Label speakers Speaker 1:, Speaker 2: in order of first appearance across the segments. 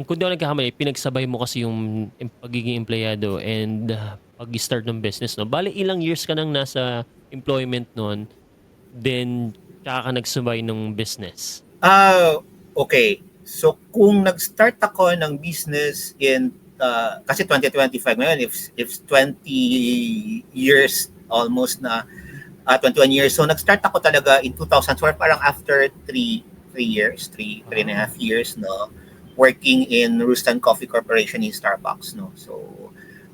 Speaker 1: Kung di ako nagkakamali pinagsabay mo kasi yung pagiging empleyado and, pag-start ng business 'no? Bale ilang years ka ng nasa employment nun, then tsaka ka nagsabay nung business?
Speaker 2: Ah, okay. So kung nag-start ako ng business in kasi 2025 ngayon, if 20 years almost na 21 years. So nag-start ako talaga in 2012 parang after 3 years, three and a
Speaker 1: Wow,
Speaker 2: half years no working in Rustan Coffee Corporation in Starbucks no. So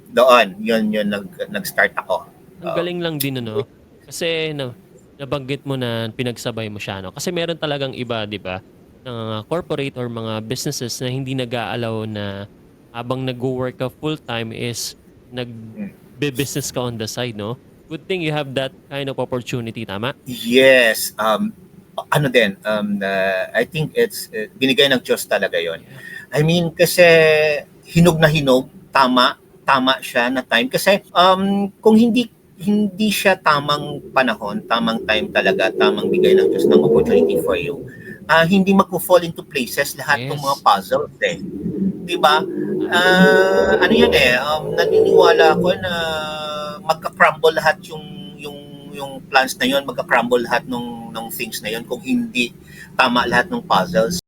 Speaker 2: doon yun nag-start ako.
Speaker 1: ang galing lang din ano, kasi nabanggit mo na pinagsabay mo siya 'no? Kasi meron talagang iba 'di ba, na mga corporate or mga businesses na hindi nag-a-allow na habang nagwo-work ka full-time is
Speaker 2: Mm.
Speaker 1: nagbe-business ka on the side 'no? Good thing you have that kind of opportunity, tama?
Speaker 2: Yes, ano din, I think it's binigay ng Diyos talaga yon.
Speaker 1: Yeah.
Speaker 2: I mean, kasi hinog na hinog, tama siya na time. Kasi kung hindi siya tamang panahon, tamang time talaga, tamang bigay ng Diyos ng opportunity for you, hindi magpo-fall into places lahat ng mga
Speaker 1: Yes,
Speaker 2: puzzles eh. 'Di ba?
Speaker 1: tama.
Speaker 2: Ano 'yan eh, naniniwala ako na magka-crumble lahat yung yung plans na 'yon, magka-crumble lahat ng things na 'yon kung hindi tama lahat ng puzzles.